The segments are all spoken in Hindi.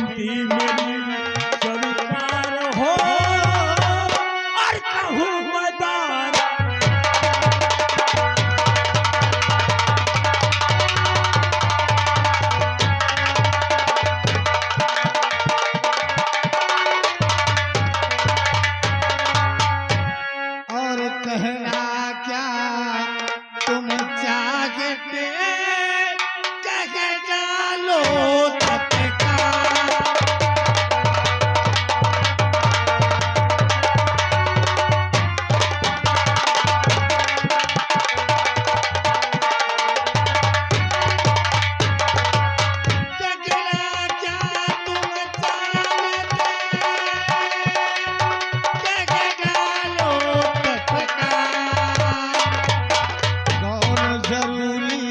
विनती मेरी स्वीकार हो और कहूँ मदार और कहना क्या तुम चाहते कह डालो तत्काल। कहना क्या तुम चाहते कह डालो तत्काल। कौन जरूरी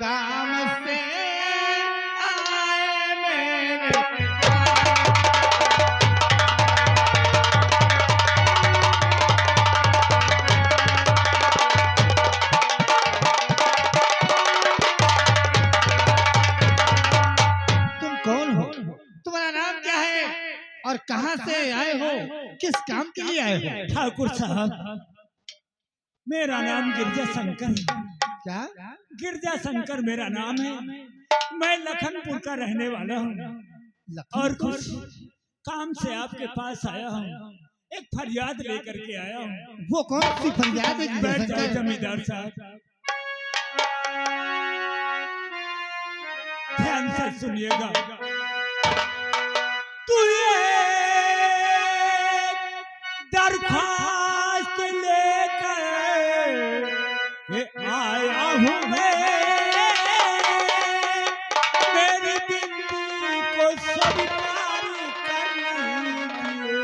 काम से आए मेरे तुम कौन हो? तुम्हारा नाम क्या है और कहां से आए हो? किस काम के लिए आए हो? ठाकुर साहब, मेरा नाम गिरजा शंकर है। क्या? गिरजा शंकर मेरा नाम है। मैं लखनपुर का रहने वाला हूँ और कुछ काम से आपके पास आया हूँ। एक फरियाद लेकर के आया हूँ। वो कौन सी फरियाद है? बैठ जाए जमींदार साहब, ध्यान से सुनिएगा। तू ये दरख्वास्त लेकर के आया हूँ मैं, मेरी बिनती को स्वीकार कर लीजिए।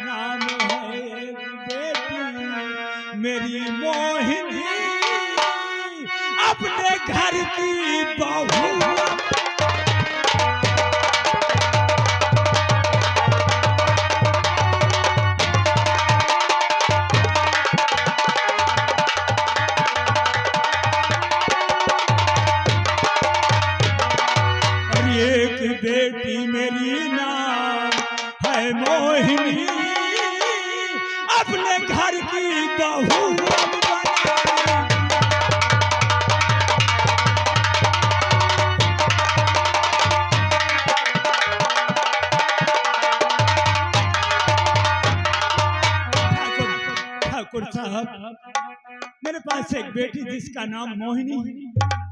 नाम है एक बेटी मेरी मोहिनी, अपने घर की बहू। और एक बेटी मेरी नाम है मोहिनी, अपने घर की बहू अब बना। ठाकुर साहब, मेरे पास एक बेटी जिसका नाम मोहिनी है,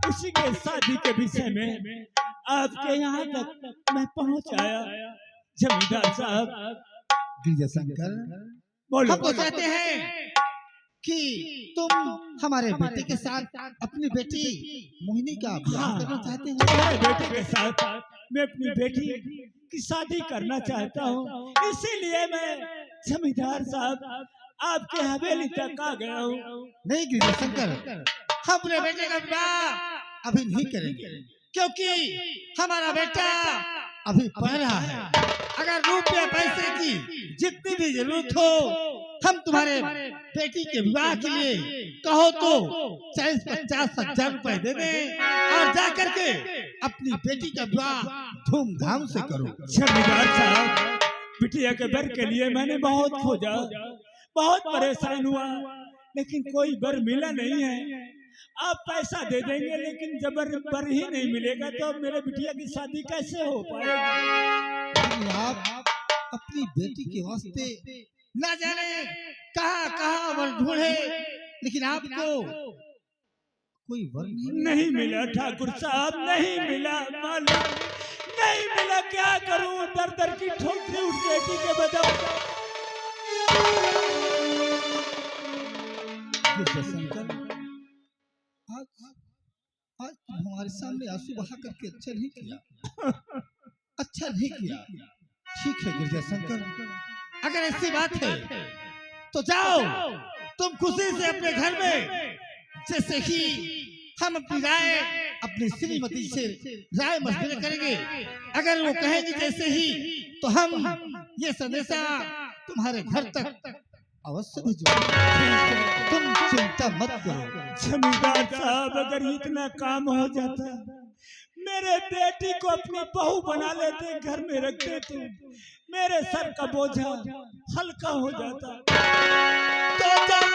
उसी के शादी के विषय में आपके यहाँ तक मैं पहुँच आया। जमींदार साहब, गिरजा शंकर, बोलो। हम तो चाहते हैं कि तुम हमारे बेटे के साथ अपनी बेटी मोहिनी का विवाह करना चाहते हो। मेरे बेटे के साथ मैं अपनी बेटी की शादी करना चाहता हूँ, इसीलिए मैं जमींदार साहब आपके हवेली तक आ गया हूँ। नहीं गिरजा शंकर, हम अपने बेटे का विवाह अभी नहीं करेंगे, क्योंकि हमारा बेटा अभी पढ़ रहा है। अगर रुपये पैसे की जितनी भी जरूरत हो, हम तुम्हारे बेटी के विवाह के लिए कहो तो 40-50 हजार रुपए दे दें और जाकर के अपनी बेटी का विवाह धूमधाम से करो। जमींदार साहब, बिटिया के बर के लिए मैंने बहुत खोजा, बहुत परेशान हुआ, लेकिन कोई बर मिला नहीं है। आप पैसा दे देंगे, लेकिन जब बर ही नहीं मिलेगा तो मेरे बिटिया की शादी कैसे हो पाएगी? आप अपनी बेटी के वास्ते न जाने कहाँ कहाँ वर ढूंढे, लेकिन आपको कोई वर नहीं मिला। ठाकुर साहब, नहीं मिला, मालिक नहीं मिला। क्या करूं? दर दर की ठोकरी उस बेटी के बदल। शंकर, आज तुम हमारे सामने आंसू बहा करके अच्छा नहीं किया, अच्छा नहीं किया। ठीक है गिरजा शंकर, अगर ऐसी बात है तो जाओ, तुम खुशी से अपने घर में, जैसे ही हम अपनी राय अपनी श्रीमती से राय मशवरा करेंगे, अगर वो कहेंगे जैसे ही, तो हम ये संदेशा तुम्हारे घर तक अवश्य भिजवाएंगे। तुम चिंता मत करो। जमींदार साहब, अगर इतना काम हो जाता मेरे बेटी को अपनी बहू बना लेते, घर में रखते तो मेरे सर का बोझा हल्का हो जाता। तो जाओ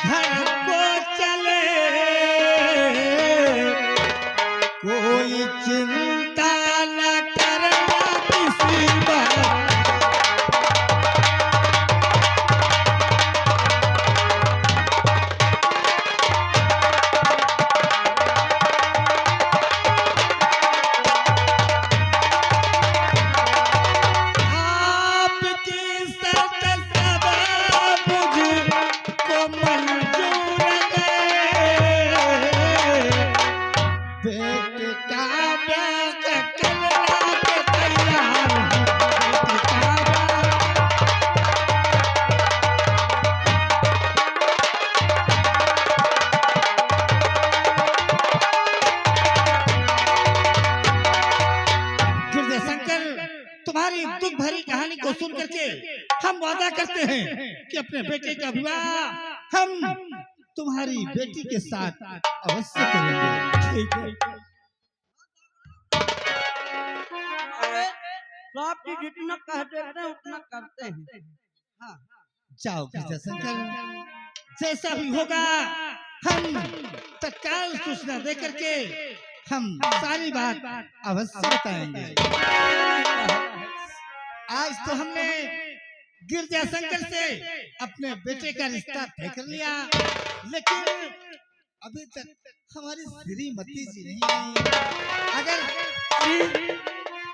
घर को चले, कोई चिंता न करना किसी बात। तुम्हारी दुख भरी कहानी को सुन करके हम वादा करते हैं कि अपने बेटे का विवाह हम तुम्हारी बेटी के साथ अवश्य करेंगे। ठीक है। तो आप जी जितना कह देते हैं उतना करते हैं। हाँ। जाओ गिरजाशंकर, जैसा भी होगा हम तत्काल सूचना दे करके हम सारी बात अवश्य बताएंगे। आज तो हमने गिरजाशंकर से अपने बेटे का रिश्ता तय कर लिया, लेकिन अभी तक हमारी श्रीमती जी नहीं आई। अगर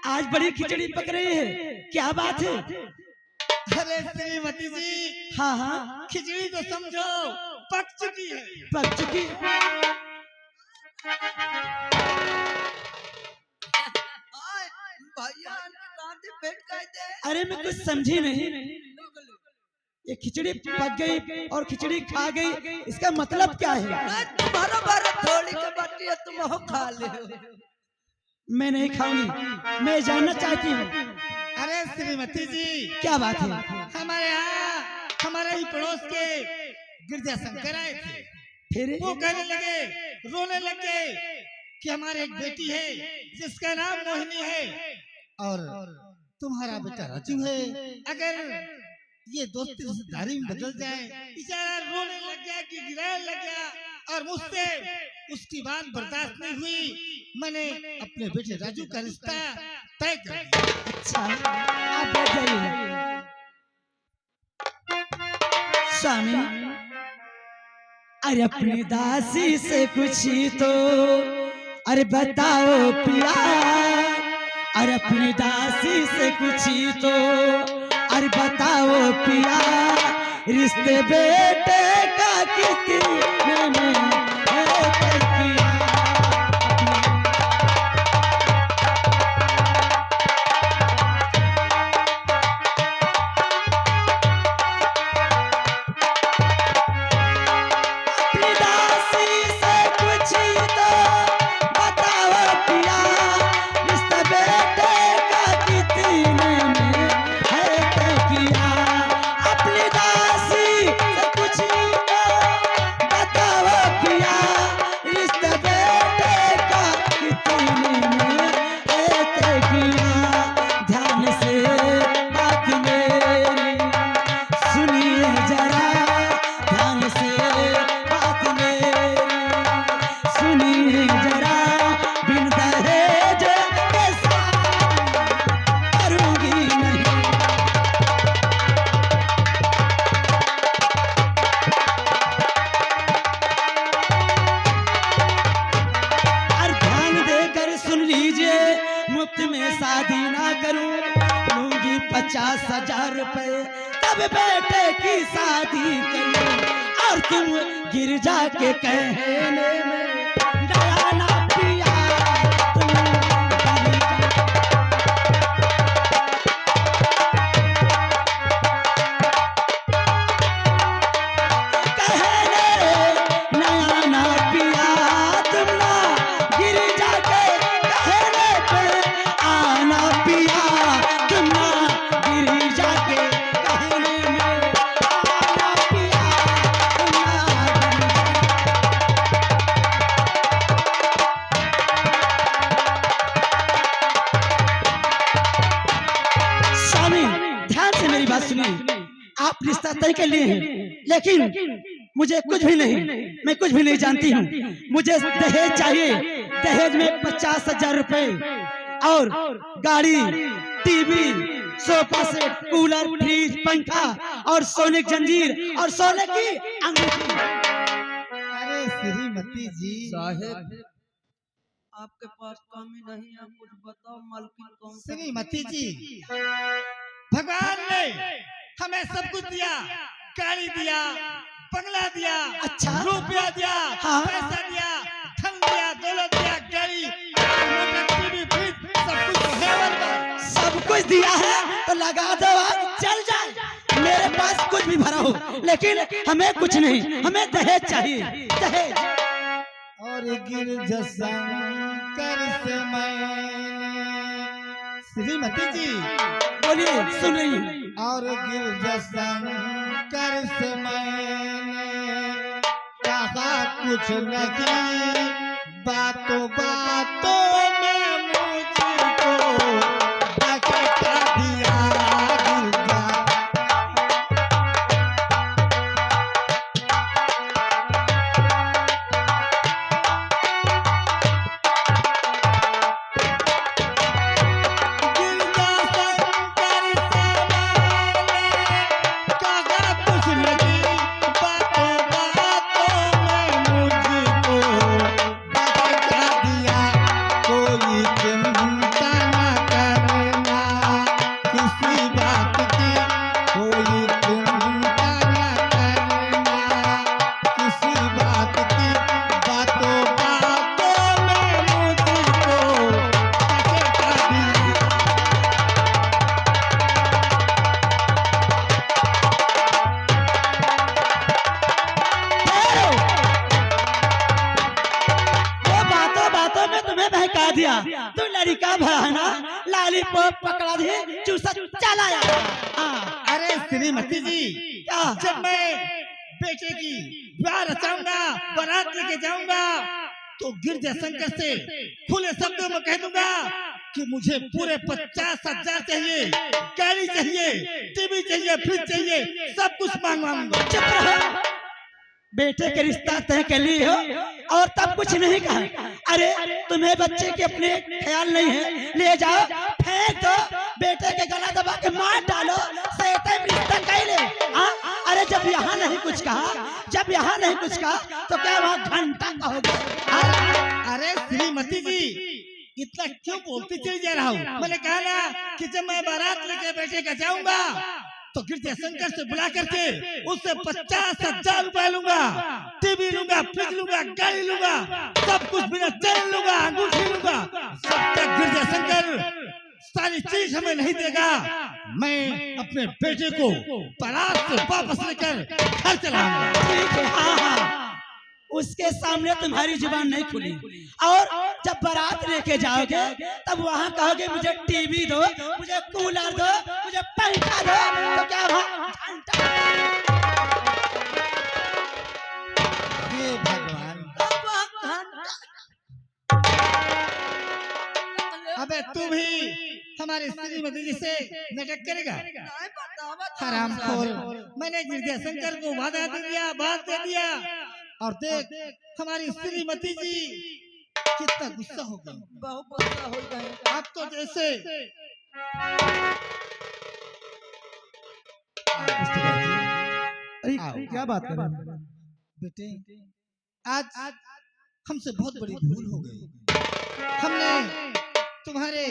आज बड़ी खिचड़ी पक रही है, क्या बात है? अरे श्रीमती जी, हाँ हाँ, खिचड़ी तो समझो पक चुकी है। पक चुकी। अरे मैं कुछ समझी नहीं। ये खिचड़ी पक गई और खिचड़ी खा गई, इसका मतलब क्या है? तुम्हारा थोड़ी की बाटी है, तुम वो खा ले। मैं नहीं खाऊंगी, मैं जानना चाहती हूँ। अरे श्रीमती जी, क्या बात है? हमारे यहाँ हमारे ही पड़ोस के गिरजाशंकर आए थे। फिर वो कहने लगे, रोने लगे कि हमारे एक बेटी है जिसका नाम मोहिनी है और तुम्हारा बेटा राजू है। अगर ये दोस्ती रिश्तेदारी में बदल जाए। बेचारा रोने लग गया कि गिराने लग गया और मुझसे उसकी बात बर्दाश्त नहीं हुई। मैंने अपने बेटे राजू का रिश्ता तय कर दिया। अच्छा, आप बैठ जाइए। स्वामी, अरे अपनी दासी से कुछ तो अरे बताओ पिया, अरे अपनी दासी से कुछ तो अरे बताओ पिया, रिश्ते बेटे का कितने में है किया। शादी ना करूं, लूंगी 50,000 रुपए, तब बेटे की शादी करूं। और तुम गिरजा के कहने में दया ना पिया, तुम तय कर लिए हैं, लेकिन मुझे कुछ भी नहीं, मैं कुछ भी नहीं जानती हूँ। मुझे दहेज चाहिए। दहेज में 50,000 रुपए और गाड़ी, TV, sofa set, cooler, fridge, पंखा और सोने की जंजीर और सोने की अंगूठी। अरे श्रीमती जी, साहेब आपके पास कमी नहीं है, कुछ बताओ मालकिन कौन सा? श्रीमती जी, भगवान ने हमें सब कुछ दिया, गाड़ी दिया, बंगला दिया, अच्छा। रुपया दिया, हाँ। पैसा दिया, धन दिया, दौलत दिया, गाड़ी, मोटर, टीवी, फ्रिज, सब कुछ है बराबर। सब कुछ दिया है तो लगा दो, आज चल जाए। मेरे पास कुछ भी भरा हो, लेकिन हमें कुछ नहीं, हमें दहेज चाहिए, दहेज। और गिरजा शंकर से मैंने, श्रीमती जी बोलिए, सुन रही हूँ। और गिरजा शंकर से मैंने कहा कुछ नहीं, बातों बातों में मुझको धकेला दिया गिरजा। दिया तू लड़का भाना लॉलीपॉप पकड़ा दिए चूसा चलाया। अरे श्रीमती जी, क्या जब मैं बेटे की ब्याह रचाऊंगा, बारात लेके जाऊंगा, तो गिरजा शंकर से खुले शब्दों में कह दूंगा कि मुझे पूरे 50,000 चाहिए, गाड़ी चाहिए, टीवी चाहिए, फ्रिज चाहिए, सब कुछ मांगवाऊंगा। चुप रहो, बेटे के रिश्ता तय कर लिए हो और तब कुछ नहीं कहा। अरे तुम्हें बच्चे के अपने ख्याल नहीं है, ले जाओ फेंक दो, बेटे के गला दबा के मार डालो, सहते रिश्ता कह ले। अरे जब यहाँ नहीं कुछ कहा, जब यहाँ नहीं कुछ कहा तो क्या वहाँ घंटा कहोगे? अरे श्रीमती जी, इतना क्यों बोलती चली जा रहा हूँ? मैंने कहा ना कि जब मैं बारात लेके बेटे का जाऊंगा तो गिरजा शंकर से बुला करके उससे 50,000 रुपए लूंगा, टीवी लूंगा, फ्रिज लूंगा, गाड़ी लूंगा, सब कुछ बिना चैन लूंगा, अंगूठी लूंगा। जब तक गिरजा शंकर सारी चीज हमें नहीं देगा, मैं अपने बेटे को बारात से वापस लेकर घर चलाऊंगा। ठीक है, हाँ हाँ, उसके सामने तुम्हारी जुबान नहीं खुली। और जब बारात लेके जाओगे तब वहाँ कहोगे मुझे टीवी दो, मुझे कूलर दो, मुझे पंखा दो, तो क्या वहाँ घंटा? हे भगवान, अबे तू भी हमारे श्रीमती जी से नाटक करेगा? हरामखोर, मैंने गिरजा शंकर को वादा दे दिया, बात दे दिया, और देख हमारी श्रीमती जी कितना गुस्सा हो गई, बहुत गुस्सा हो गए। आप तो जैसे अरे क्या बात कर रहे हैं? बेटे, आज हमसे बहुत बड़ी भूल हो गई। हमने तुम्हारे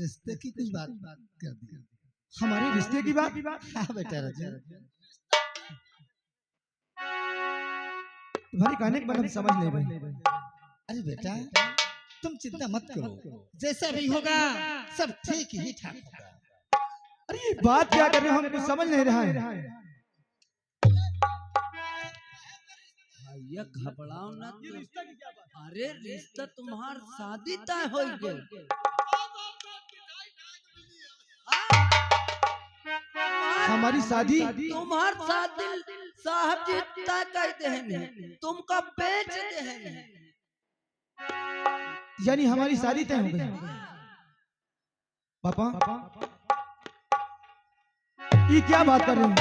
रिश्ते की कुछ बात कर दी। हमारे रिश्ते की बात? हाँ बेटा राजा, तुम्हारी कहने के बाद हम समझ नहीं पाए। अरे बेटा तुम चिंता मत करो, जैसा भी होगा सब ठीक ही ठाक होगा। अरे ये बात क्या कर रहे हो, हम कुछ समझ नहीं रहा है। भैया घबराओ ना तुम। अरे रिश्ता तुम्हार शादी तय हो गई। हमारी शादी? तुम्हार शादी साहब जी तय कर दे, तुमका बेच दे। यानी हमारी शादी तय हो गई? पापा ये क्या बात कर रहे हैं?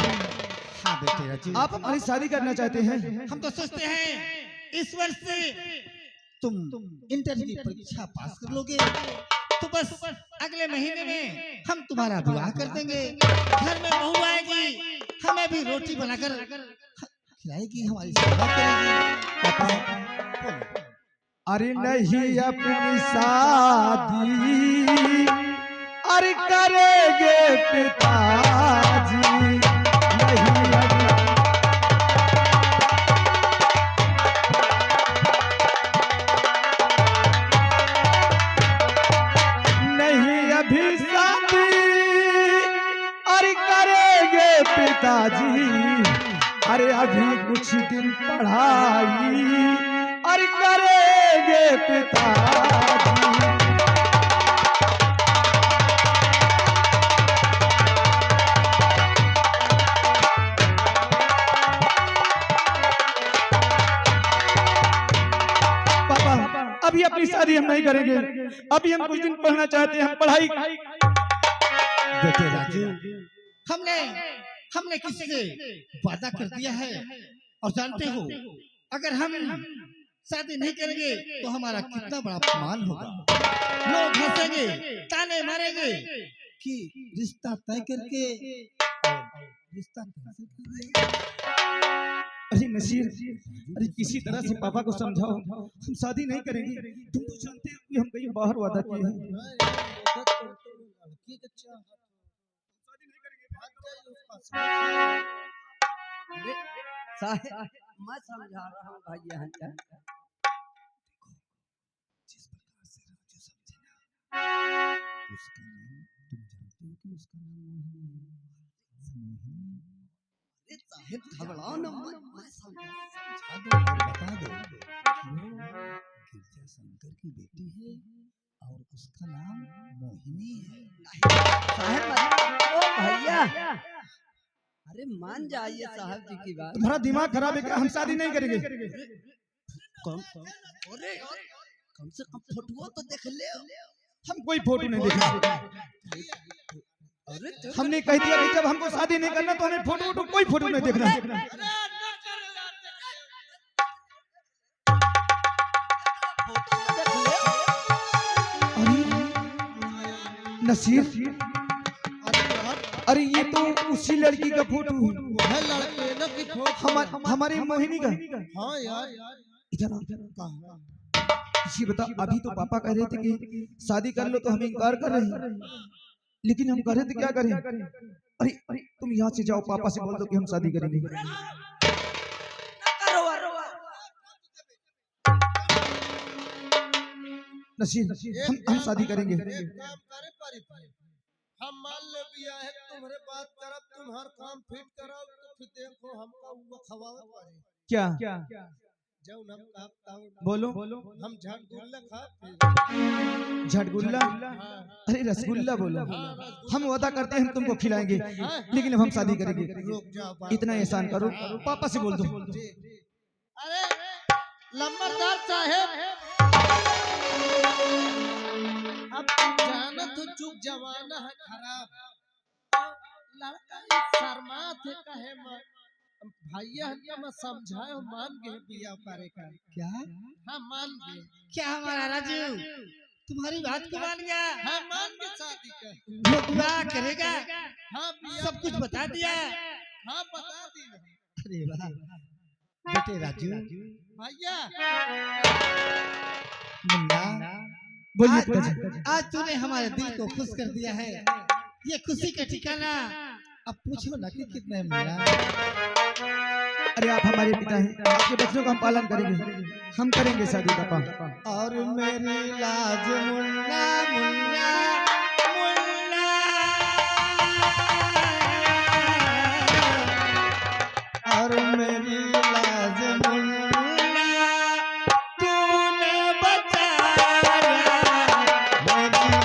हाँ बेटे राजू, आप हमारी शादी करना चाहते हैं? हम तो सोचते हैं इस वर्ष से तुम इंटर की परीक्षा पास कर लोगे तो बस अगले महीने में हम तुम्हारा विवाह कर देंगे। घर में बहू आएगी, हमें भी रोटी बनाकर खिलाएगी, हमारी सेवा करेगी। पापा बोलो। अरे नहीं अपनी शादी अरे करेंगे पिताजी, नहीं अभी शादी अरे करेंगे पिताजी, अरे अभी कुछ दिन पढ़ाई अरे करेंगे पिताजी। अभी अपनी शादी हम नहीं करेंगे, अभी हम कुछ दिन पढ़ना चाहते हैं, हम पढ़ाई। बेटे राजू, हमने किसी से वादा कर दिया है और जानते हो अगर हम शादी नहीं करेंगे तो हमारा कितना बड़ा अपमान होगा। लोग हंसेंगे, ताने मारेंगे कि रिश्ता तय करके रिश्ता कैंसिल कर दिया। अरे नसीर, अरे किसी तरह से पापा को समझाओ, हम शादी नहीं करेंगे। तुम तो जानते हो कि हम कहीं बाहर वादा किए हैं। साहेब मैं समझा रहा हूँ भाई यहाँ क्या जिस प्रकार से राजू समझे ना, उसका नाम तुम जानते हो कि उसका नाम मोहिनी है। साहेब घबराओ न मैं समझा दो और बता दो वो गिरजा शंकर की बेटी है और उसका नाम मोहिनी है। साहेब ओ भैया, अरे मान जाइए साहब जी की बात। तुम्हारा दिमाग खराब है क्या? हम शादी नहीं करेंगे। अरे कम से कम फोटो तो देख ले। हम कोई फोटो नहीं देखेंगे। अरे हमने कह दिया कि जब हमको शादी नहीं करना तो हमें फोटो कोई फोटो नहीं देखना। नसीर, अरे ये तो उसी लड़की का फोटो है, लड़के की फोटो हमारी मोहिनी का। हाँ यार, इधर इसी बता, अभी तो पापा कह रहे थे कि शादी कर लो तो हम इनकार कर रहे हैं, लेकिन हम कह रहे थे क्या करें। अरे अरे तुम यहाँ से जाओ, पापा से बोल दो कि हम शादी करेंगे। नसीर, हम शादी करेंगे। हम मान ले बिया है, तुम्हारे बात करब, तुम्हार काम फिट करब तो फिर देखो हमका वो खवावे पड़े। क्या जाओ हम कहब बोलो। हम झटगुल्ला खा झटगुल्ला? अरे रसगुल्ला बोलो। हम वादा करते हैं हम तुमको खिलाएंगे, लेकिन हम शादी करेंगे। इतना एहसान करो, पापा से बोल दो। अरे लंबरदार साहेब, अब जाना तो चुप जमाना है खराब, लड़का शर्मा थे कहे भैया हमको मैं समझाए मान गए बिया करे का। क्या? हाँ मान गए। क्या हमारा राजू तुम्हारी बात को मान गया? हाँ मान गए शादी का। वो विवाह करेगा? हाँ सब कुछ बता दिया। हाँ बता दिया। अरे वाह बेटे राजू। भैया मुन्ना बोलिए। आज तूने हमारे दिल को खुश कर दिया है, ये खुशी का ठिकाना अब पूछो ना कि कितने मिला। अरे आप हमारे पिता हैं, आपके बच्चों का हम पालन करेंगे, हम करेंगे शादी पापा। और मेरी लाज मुन्ना मुन्ना मुन्ना, और मेरी लाज मुन्ना तूने बचाया मेरी लाज।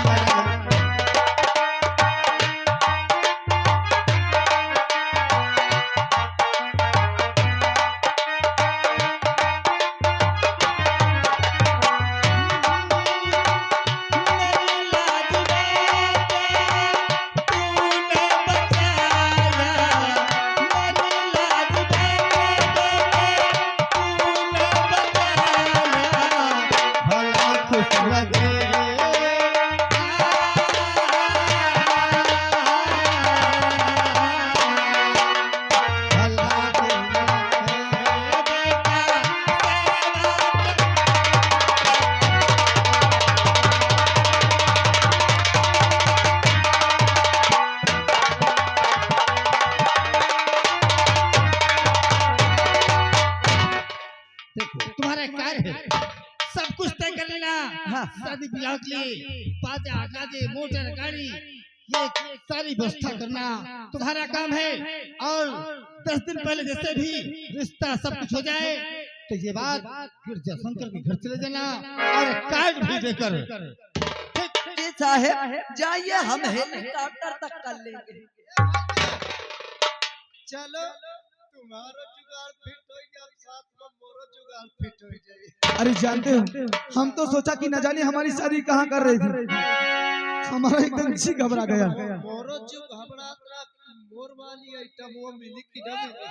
खुश लगे भला दिन देखो तुम्हारा कार्य है सब कुछ तय कर लेना। हाँ, शादी ब्याह के लिए बाजा गाजे मोटर गाड़ी ये सारी व्यवस्था करना तुम्हारा काम है। और 10 दिन पहले जैसे भी रिश्ता सब कुछ हो जाए तो ये बात गिरजा शंकर के घर चले जाना और कार्ड भी देकर। जी साहब जाइए, हम हेलीकॉप्टर तक कर लेंगे। चलो तुम्हारा जुगाड़ फिट हो गया, अब साथ में मोरो जुगाड़ फिट हो जाए। अरे जानते हो, हम तो सोचा कि न जाने हमारी शादी कहाँ कर रही थी, हमारा एकदम जी घबरा गया। मोरो जुग घबरा मोर वाली आइटम वो मिली कि ना मिली।